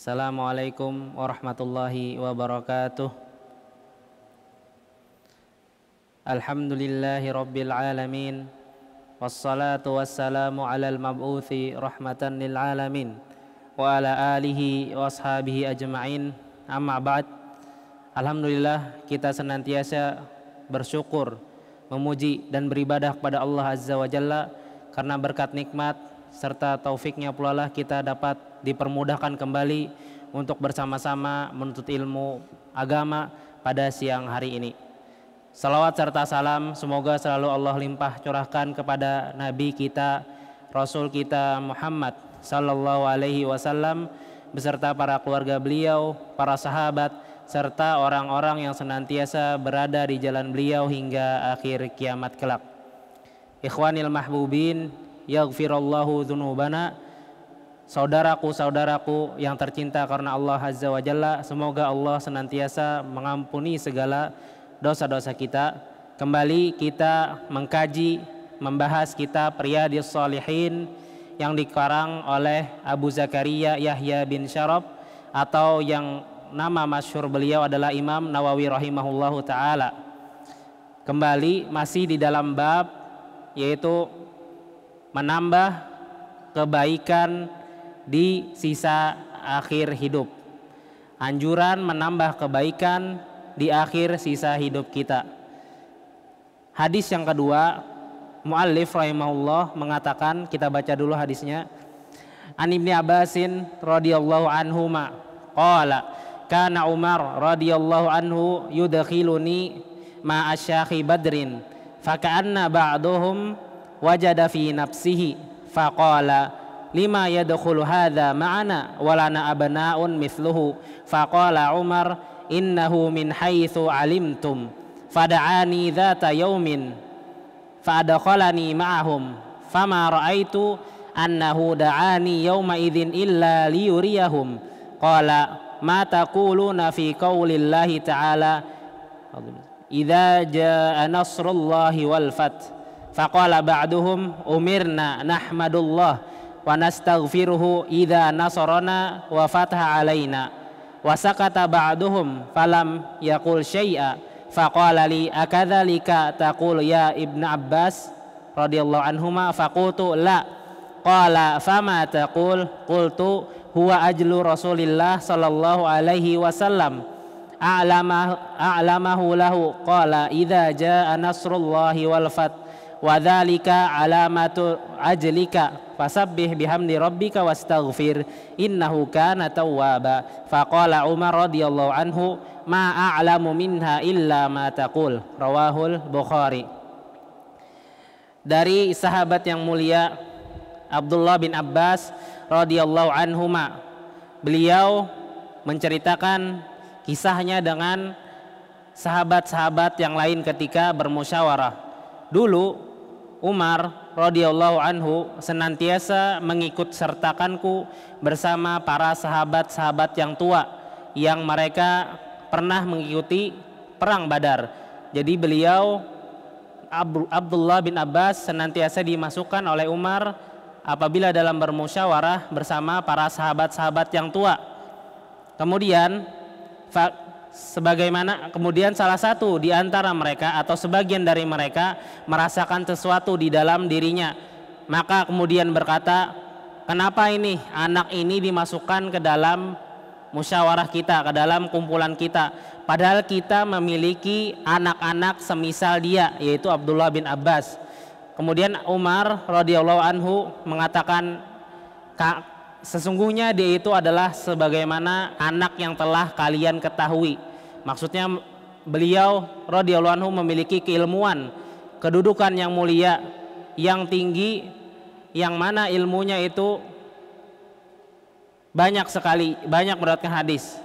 Assalamualaikum warahmatullahi wabarakatuh. Alhamdulillahi rabbil alamin. Wassalatu wassalamu alal mab'uthi rahmatan lil alamin wa ala alihi wa ashabihi ajma'in. Amma ba'd. Alhamdulillah, kita senantiasa bersyukur, memuji dan beribadah kepada Allah Azza wa Jalla karena berkat nikmat serta taufiknya pula lah kita dapat dipermudahkan kembali untuk bersama-sama menuntut ilmu agama pada siang hari ini. Salawat serta salam semoga selalu Allah limpah curahkan kepada Nabi kita, Rasul kita Muhammad sallallahu alaihi wasallam beserta para keluarga beliau, para sahabat serta orang-orang yang senantiasa berada di jalan beliau hingga akhir kiamat kelak. Ikhwanil mahbubin, yaghfirallahu dzunubana. Saudaraku-saudaraku yang tercinta karena Allah Azza wa Jalla, semoga Allah senantiasa mengampuni segala dosa-dosa kita. Kembali kita mengkaji, membahas kitab Riyadhis Shalihin yang dikarang oleh Abu Zakaria Yahya bin Syaraf, atau yang nama masyhur beliau adalah Imam Nawawi rahimahullahu taala. Kembali masih di dalam bab yaitu menambah kebaikan di sisa akhir hidup. Anjuran menambah kebaikan di akhir sisa hidup kita. Hadis yang kedua, muallif rahimahullah mengatakan, kita baca dulu hadisnya. An Ibni Abbasin radhiyallahu anhuma qala kana Umar radhiyallahu anhu yudkhiluni ma asyakhi Badrin faka'anna ba'duhum wajada fi nafsihi faqala lima yadkhulu hadha ma'ana walana abna'un mithluhu faqala Umar innahu min haitsu alimtum fada'ani dhata yaumin fa'adkhalani ma'ahum fama ra'aitu annahu da'ani yawma idzin illa liyuriyahum qala ma taquluna fi qaulillahi ta'ala idza jaa nasrullahi wal fath faqala ba'duhum umirna nahmadullah wa nastaghfiruhu idza nasarana wa fataha alaina wa sakata ba'duhum falam yaqul syai'a faqala li akadzalika taqul ya Ibnu Abbas radhiyallahu anhuma faqultu la qala fama taqul qultu huwa ajlu Rasulillah sallallahu alaihi wasallam a'lamahu lahu qala idza jaa nasrullahi wal fath wa dzalika alamatu ajlika fasabbih bihamdi rabbika wastaghfir innahu kana tawwaba faqala Umar radhiyallahu anhu ma a'lamu minha illa ma taqul rawahul Bukhari. Dari sahabat yang mulia Abdullah bin Abbas radhiyallahu anhuma, beliau menceritakan kisahnya dengan sahabat-sahabat yang lain ketika bermusyawarah. Dulu Umar radhiyallahu anhu senantiasa mengikut sertakanku bersama para sahabat-sahabat yang tua yang mereka pernah mengikuti perang Badar. Jadi beliau Abdullah bin Abbas senantiasa dimasukkan oleh Umar apabila dalam bermusyawarah bersama para sahabat-sahabat yang tua. Kemudian kemudian salah satu di antara mereka atau sebagian dari mereka merasakan sesuatu di dalam dirinya, maka kemudian berkata, kenapa ini anak ini dimasukkan ke dalam musyawarah kita, ke dalam kumpulan kita, padahal kita memiliki anak-anak semisal dia, yaitu Abdullah bin Abbas. Kemudian Umar radhiyallahu anhu mengatakan, sesungguhnya dia itu adalah sebagaimana anak yang telah kalian ketahui. Maksudnya beliau radhiyallahu anhu memiliki keilmuan, kedudukan yang mulia, yang tinggi, yang mana ilmunya itu banyak sekali, banyak meriwayatkan hadis.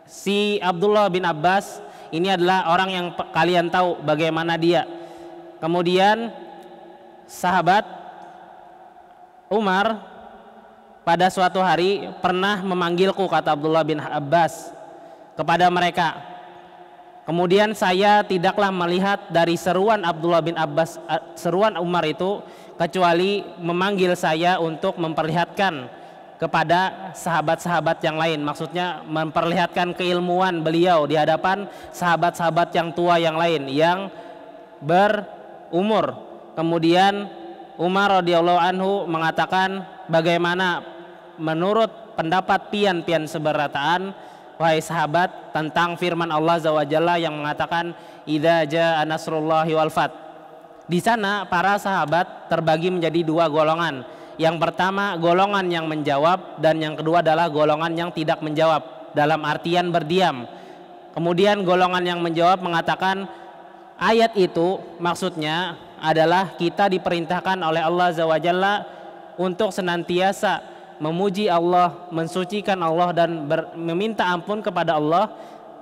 Si Abdullah bin Abbas ini adalah orang yang kalian tahu bagaimana dia. Kemudian sahabat Umar pada suatu hari pernah memanggilku, kata Abdullah bin Abbas, kepada mereka. Kemudian saya tidaklah melihat dari seruan Abdullah bin Abbas, seruan Umar itu, kecuali memanggil saya untuk memperlihatkan kepada sahabat-sahabat yang lain. Maksudnya memperlihatkan keilmuan beliau di hadapan sahabat-sahabat yang tua yang lain yang berumur. Kemudian Umar radhiyallahu anhu mengatakan, bagaimana menurut pendapat pian-pian seberataan, wahai sahabat, tentang firman Allah azza wa jalla yang mengatakan idza jaa nasrullahi wal fath. Di sana para sahabat terbagi menjadi dua golongan. Yang pertama golongan yang menjawab, dan yang kedua adalah golongan yang tidak menjawab, dalam artian berdiam. Kemudian golongan yang menjawab mengatakan ayat itu maksudnya adalah kita diperintahkan oleh Allah azza wa jalla untuk senantiasa memuji Allah, mensucikan Allah, dan meminta ampun kepada Allah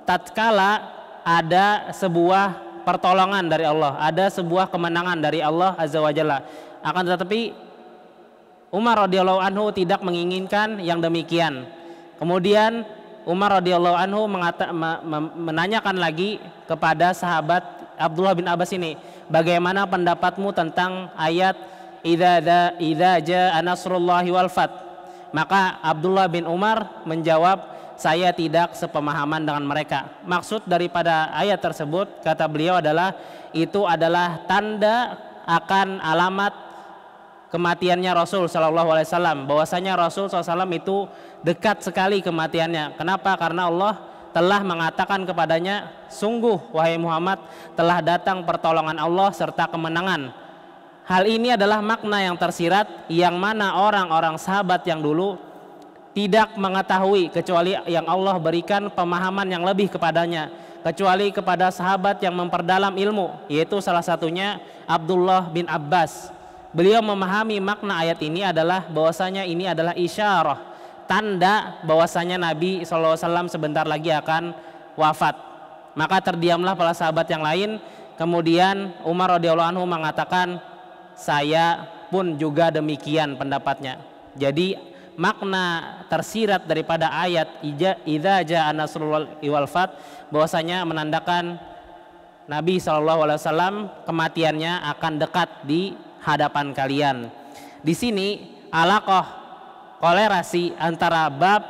tatkala ada sebuah pertolongan dari Allah, ada sebuah kemenangan dari Allah azza wa jalla. Akan tetapi Umar radhiyallahu anhu tidak menginginkan yang demikian. Kemudian Umar radhiyallahu anhu menanyakan lagi kepada sahabat Abdullah bin Abbas ini, bagaimana pendapatmu tentang ayat idza jaa nasrullahi wal fath? Maka Abdullah bin Umar menjawab, saya tidak sepemahaman dengan mereka. Maksud daripada ayat tersebut, kata beliau, adalah itu adalah tanda akan alamat kematiannya Rasul Shallallahu Alaihi Wasallam, bahwasanya Rasul SAW itu dekat sekali kematiannya. Kenapa? Karena Allah telah mengatakan kepadanya, sungguh wahai Muhammad telah datang pertolongan Allah serta kemenangan. Hal ini adalah makna yang tersirat, yang mana orang-orang sahabat yang dulu tidak mengetahui kecuali yang Allah berikan pemahaman yang lebih kepadanya, kecuali kepada sahabat yang memperdalam ilmu, yaitu salah satunya Abdullah bin Abbas. Beliau memahami makna ayat ini adalah bahwasanya ini adalah isyarah, tanda bahwasanya Nabi SAW sebentar lagi akan wafat. Maka terdiamlah para sahabat yang lain. Kemudian Umar radhiyallahu anhu mengatakan, saya pun juga demikian pendapatnya. Jadi makna tersirat daripada ayat idza jaa nasrullahi wal fath bahwasanya menandakan Nabi SAW kematiannya akan dekat di hadapan kalian. Di sini alaqah, kolerasi antara bab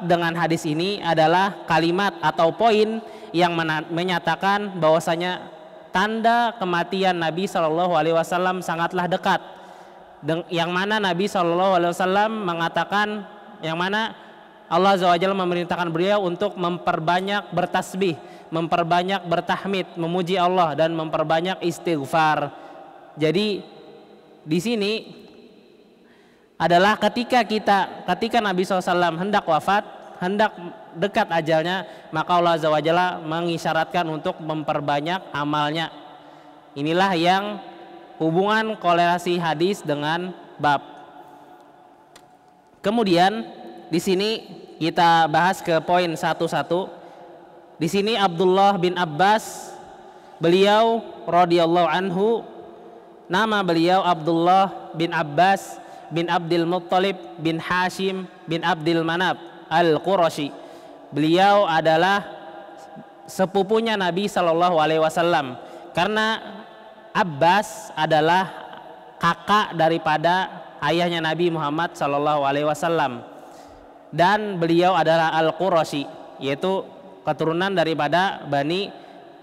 dengan hadis ini adalah kalimat atau poin yang menyatakan bahwasanya tanda kematian Nabi Shallallahu Alaihi Wasallam sangatlah dekat. Yang mana Nabi Shallallahu Alaihi Wasallam mengatakan, yang mana Allah Azza wa Jalla memerintahkan beliau untuk memperbanyak bertasbih, memperbanyak bertahmid, memuji Allah, dan memperbanyak istighfar. Jadi di sini adalah ketika Nabi SAW hendak wafat, hendak dekat ajalnya, maka Allah Azza wa Jalla mengisyaratkan untuk memperbanyak amalnya. Inilah yang hubungan kolerasi hadis dengan bab. Kemudian di sini kita bahas ke poin satu-satu. Di sini Abdullah bin Abbas, beliau radhiyallahu anhu, nama beliau Abdullah bin Abbas bin Abdul Muttalib bin Hashim bin Abdul Manaf Al-Qurashi. Beliau adalah sepupunya Nabi Shallallahu Alaihi Wasallam, karena Abbas adalah kakak daripada ayahnya Nabi Muhammad Shallallahu Alaihi Wasallam, dan beliau adalah Al-Qurashi, yaitu keturunan daripada Bani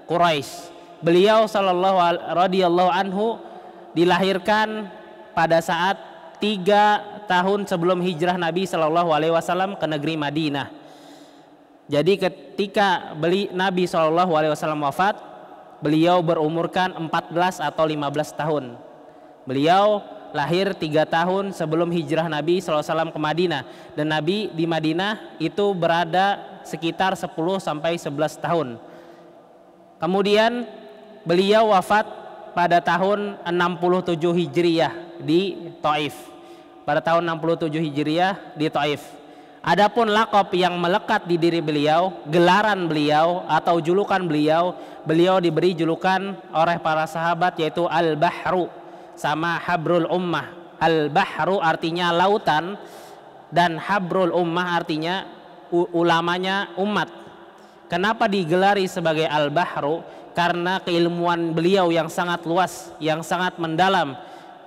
Quraisy. Beliau radhiyallahu anhu dilahirkan pada saat 3 tahun sebelum hijrah Nabi Shallallahu Alaihi Wasallam ke negeri Madinah. Jadi ketika Nabi Shallallahu Alaihi Wasallam wafat, beliau berumurkan 14 atau 15 tahun. Beliau lahir 3 tahun sebelum hijrah Nabi Shallallahu Alaihi Wasallam ke Madinah, dan Nabi di Madinah itu berada sekitar 10 sampai 11 tahun. Kemudian beliau wafat pada tahun 67 Hijriyah di Taif. Pada tahun 67 Hijriyah di Taif. Adapun laqab yang melekat di diri beliau, gelaran beliau atau julukan beliau, beliau diberi julukan oleh para sahabat yaitu Al-Bahru sama Habrul Ummah. Al-Bahru artinya lautan, dan Habrul Ummah artinya ulamanya umat. Kenapa digelari sebagai Al-Bahru? Karena keilmuan beliau yang sangat luas, yang sangat mendalam.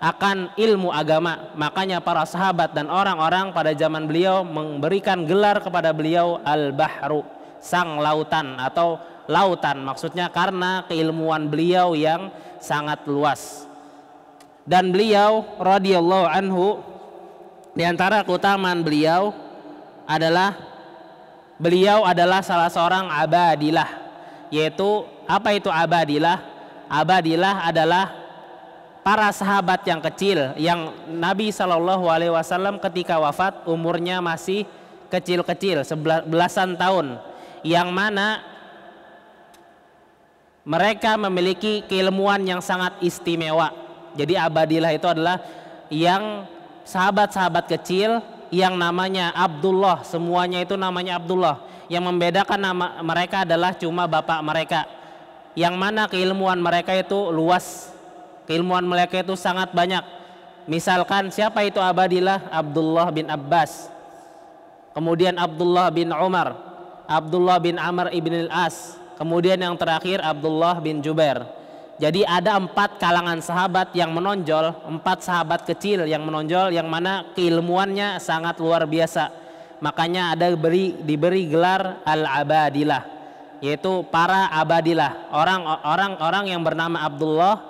akan ilmu agama. Makanya para sahabat dan orang-orang pada zaman beliau memberikan gelar kepada beliau Al-Bahru, sang lautan atau lautan, maksudnya karena keilmuan beliau yang sangat luas. Dan beliau radhiyallahu anhu, di antara keutamaan beliau adalah salah seorang abadilah, yaitu apa itu abadilah? Abadilah adalah para sahabat yang kecil yang Nabi SAW ketika wafat umurnya masih kecil-kecil, belasan tahun, yang mana mereka memiliki keilmuan yang sangat istimewa. Jadi abadilah itu adalah yang sahabat-sahabat kecil yang namanya Abdullah, semuanya itu namanya Abdullah. Yang membedakan nama mereka adalah cuma bapak mereka, yang mana keilmuan mereka itu luas, keilmuan mereka itu sangat banyak. Misalkan siapa itu abadilah? Abdullah bin Abbas, kemudian Abdullah bin Umar, Abdullah bin Amr ibn al-As, kemudian yang terakhir Abdullah bin Jubair. Jadi ada 4 kalangan sahabat yang menonjol, 4 sahabat kecil yang menonjol, yang mana keilmuannya sangat luar biasa. Makanya ada diberi gelar Al-Abadilah, yaitu para abadilah, orang-orang yang bernama Abdullah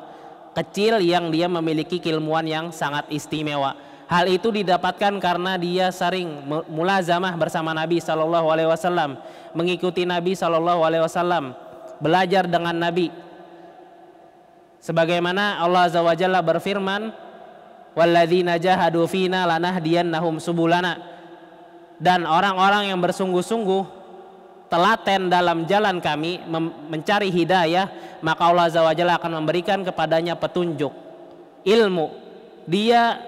kecil yang dia memiliki keilmuan yang sangat istimewa. Hal itu didapatkan karena dia sering mulazamah bersama Nabi SAW, mengikuti Nabi SAW, belajar dengan Nabi. Sebagaimana Allah Azza wa Jalla berfirman, walladzina jahadu fina lanahdiyannahum subulana, dan orang-orang yang bersungguh-sungguh telaten dalam jalan kami mencari hidayah, maka Allah Azza wa Jalla akan memberikan kepadanya petunjuk, ilmu. Dia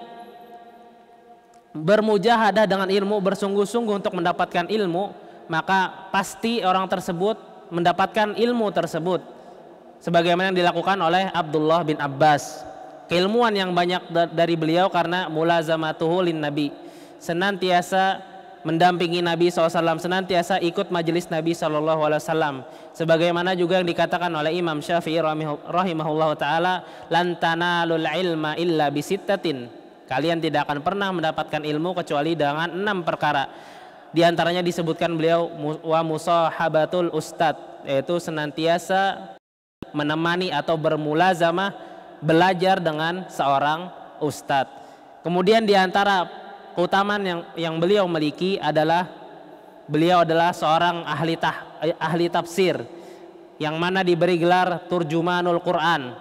bermujahadah dengan ilmu, bersungguh-sungguh untuk mendapatkan ilmu, maka pasti orang tersebut mendapatkan ilmu tersebut. Sebagaimana yang dilakukan oleh Abdullah bin Abbas. Keilmuan yang banyak dari beliau karena mulazamatuhu lin Nabi, senantiasa mendampingi Nabi SAW, senantiasa ikut majelis Nabi SAW. Sebagaimana juga yang dikatakan oleh Imam Syafi'i rahimahullah ta'ala, lan tanalul ilma illa bisittatin, kalian tidak akan pernah mendapatkan ilmu kecuali dengan 6 perkara. Di antaranya disebutkan beliau wa musahabatul ustad, yaitu senantiasa menemani atau bermulazamah, belajar dengan seorang ustadz. Kemudian di antara keutamaan yang beliau miliki adalah beliau adalah seorang ahli tafsir, yang mana diberi gelar Turjumanul Quran,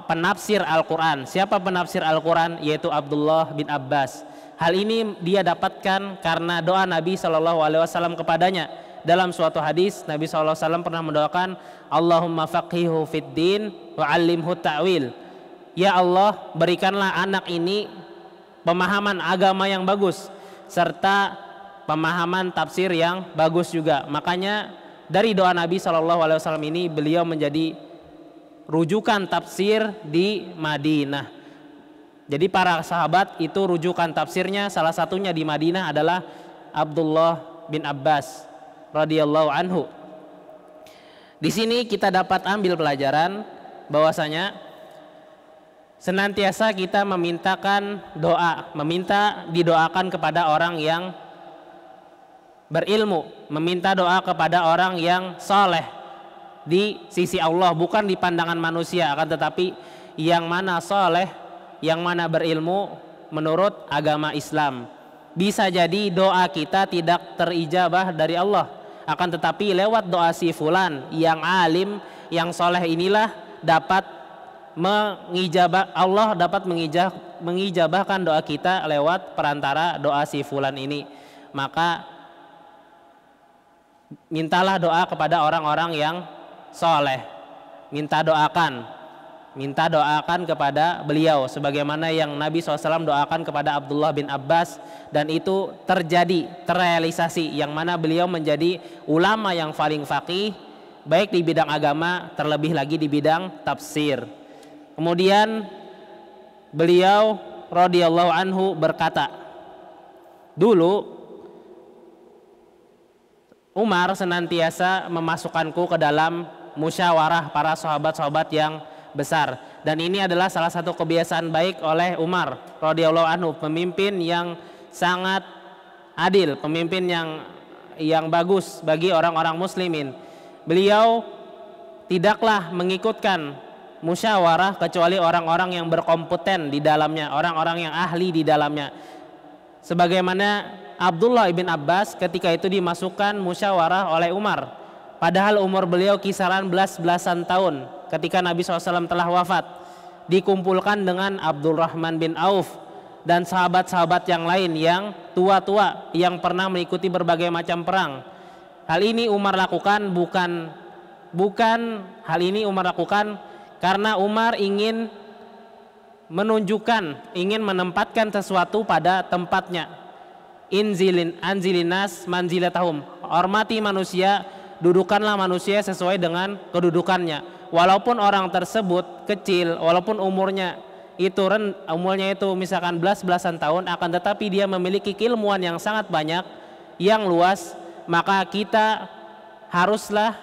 penafsir Al-Quran. Siapa penafsir Al-Quran? Yaitu Abdullah bin Abbas. Hal ini dia dapatkan karena doa Nabi SAW kepadanya. Dalam suatu hadis Nabi SAW pernah mendoakan, Allahumma faqihu fid din wa 'allimhu ta'wil. Ya Allah, berikanlah anak ini pemahaman agama yang bagus serta pemahaman tafsir yang bagus juga. Makanya dari doa Nabi SAW ini beliau menjadi rujukan tafsir di Madinah. Jadi para sahabat itu rujukan tafsirnya, salah satunya di Madinah adalah Abdullah bin Abbas radhiyallahu anhu. Di sini kita dapat ambil pelajaran bahwasanya senantiasa kita memintakan doa, meminta didoakan kepada orang yang berilmu, meminta doa kepada orang yang soleh di sisi Allah, bukan di pandangan manusia, akan tetapi yang mana soleh, yang mana berilmu menurut agama Islam. Bisa jadi doa kita tidak terijabah dari Allah, akan tetapi lewat doa si fulan yang alim, yang soleh inilah dapat mengijabah, Allah dapat mengijabahkan doa kita lewat perantara doa si fulan ini. Maka mintalah doa kepada orang-orang yang soleh, minta doakan kepada beliau sebagaimana yang Nabi SAW doakan kepada Abdullah bin Abbas, dan itu terrealisasi, yang mana beliau menjadi ulama yang paling faqih baik di bidang agama, terlebih lagi di bidang tafsir. Kemudian beliau radhiyallahu anhu berkata, dulu Umar senantiasa memasukkanku ke dalam musyawarah para sahabat-sahabat yang besar. Dan ini adalah salah satu kebiasaan baik oleh Umar radhiyallahu anhu, pemimpin yang sangat adil, pemimpin yang bagus bagi orang-orang muslimin. Beliau tidaklah mengikutkan musyawarah kecuali orang-orang yang berkompeten di dalamnya, orang-orang yang ahli di dalamnya. Sebagaimana Abdullah ibn Abbas ketika itu dimasukkan musyawarah oleh Umar, padahal umur beliau kisaran belasan tahun ketika Nabi SAW telah wafat, dikumpulkan dengan Abdurrahman bin Auf dan sahabat-sahabat yang lain yang tua-tua yang pernah mengikuti berbagai macam perang. Hal ini Umar lakukan hal ini Umar lakukan karena Umar ingin menunjukkan, ingin menempatkan sesuatu pada tempatnya. Anzilinas manzilatahum, hormati manusia, dudukanlah manusia sesuai dengan kedudukannya. Walaupun orang tersebut kecil, walaupun umurnya itu misalkan belasan tahun, akan tetapi dia memiliki keilmuan yang sangat banyak, yang luas, maka kita haruslah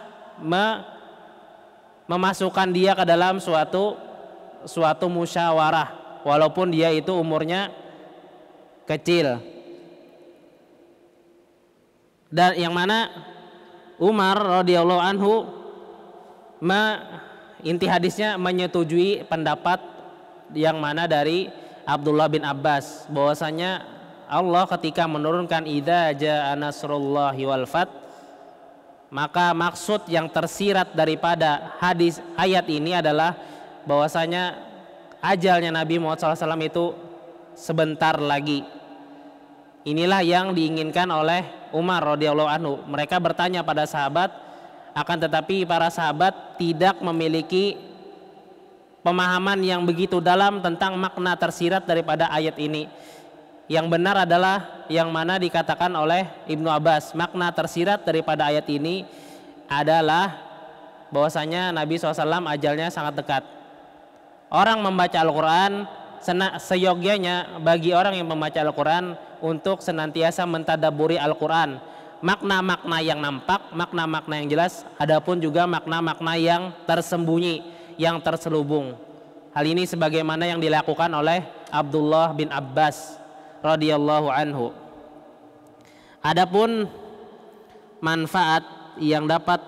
memasukkan dia ke dalam suatu musyawarah walaupun dia itu umurnya kecil. Dan yang mana Umar radhiyallahu anhu inti hadisnya menyetujui pendapat yang mana dari Abdullah bin Abbas, bahwasanya Allah ketika menurunkan idza jaa nasrullahi wal fath, maka maksud yang tersirat daripada ayat ini adalah bahwasanya ajalnya Nabi Muhammad SAW itu sebentar lagi. Inilah yang diinginkan oleh Umar radhiyallahu anhu. Mereka bertanya pada sahabat, akan tetapi para sahabat tidak memiliki pemahaman yang begitu dalam tentang makna tersirat daripada ayat ini. Yang benar adalah yang mana dikatakan oleh Ibnu Abbas, makna tersirat daripada ayat ini adalah bahwasanya Nabi SAW ajalnya sangat dekat. Orang membaca Al-Quran seyogyanya bagi orang yang membaca Al-Quran untuk senantiasa mentadaburi Al-Quran, makna-makna yang nampak, makna-makna yang jelas, adapun juga makna-makna yang tersembunyi, yang terselubung. Hal ini sebagaimana yang dilakukan oleh Abdullah bin Abbas radhiyallahu anhu. Adapun manfaat yang dapat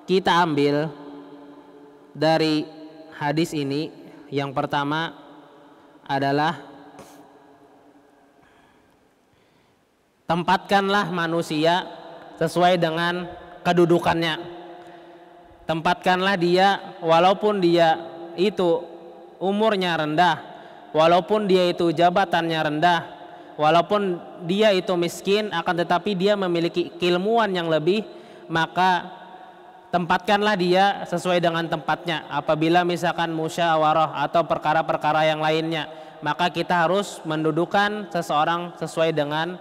kita ambil dari hadis ini, yang pertama adalah tempatkanlah manusia sesuai dengan kedudukannya. Tempatkanlah dia walaupun dia itu umurnya rendah, walaupun dia itu jabatannya rendah, walaupun dia itu miskin, akan tetapi dia memiliki keilmuan yang lebih, maka tempatkanlah dia sesuai dengan tempatnya. Apabila misalkan musyawarah atau perkara-perkara yang lainnya, maka kita harus mendudukan seseorang sesuai dengan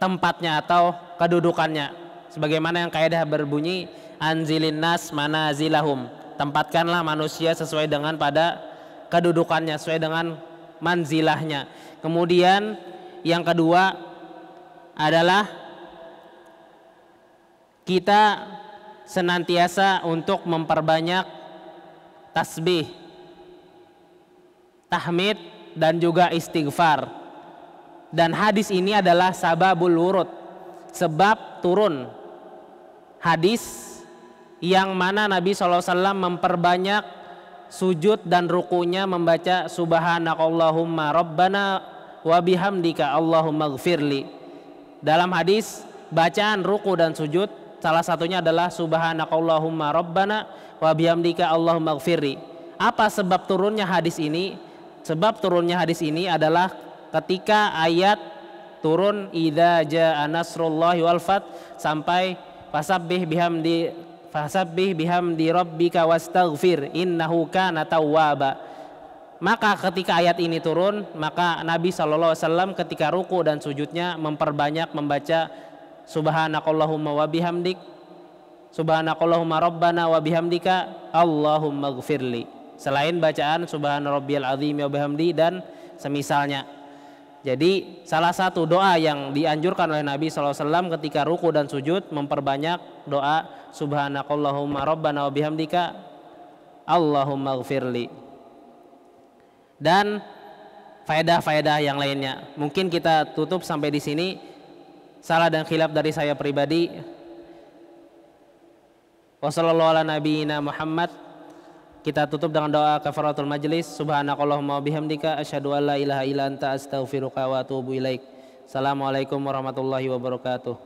tempatnya atau kedudukannya. Sebagaimana yang kaidah berbunyi, anzilin nas manazilahum, tempatkanlah manusia sesuai dengan pada kedudukannya, sesuai dengan manzilahnya. Kemudian yang kedua adalah kita senantiasa untuk memperbanyak tasbih, tahmid dan juga istighfar. Dan hadis ini adalah sababul wurud, sebab turun hadis yang mana Nabi SAW memperbanyak sujud dan rukunya membaca subhanakallahumma rabbana wa bihamdika allahumma gfirli. Dalam hadis bacaan ruku dan sujud salah satunya adalah subhanakallahumma rabbana wa bihamdika allahumma gfirli. Apa sebab turunnya hadis ini? Sebab turunnya hadis ini adalah ketika ayat turun idza jaa nasrullahi wal fath sampai fasabbih bihamdi rabbika wastaghfir innahu kana tawwaba. Maka ketika ayat ini turun, maka Nabi SAW ketika ruku dan sujudnya memperbanyak membaca subhanakallahumma wa bihamdik, subhanakallahumma rabbana wa bihamdika allahumma gfirli, selain bacaan subhana rabbiyal azim wa bihamdi dan semisalnya. Jadi salah satu doa yang dianjurkan oleh Nabi SAW ketika ruku dan sujud memperbanyak doa subhanakallahumma rabbana wa bihamdika Allahumma ighfirli. Dan faedah-faedah yang lainnya. Mungkin kita tutup sampai di sini. Salah dan khilaf dari saya pribadi. Wassallallahu ala nabiyyina Muhammad. Kita tutup dengan doa kafaratul majlis. Subhanakallahumma bihamdika asyhadu an la ilaha illa anta astaghfiruka wa atubu ilaik. Assalamualaikum warahmatullahi wabarakatuh.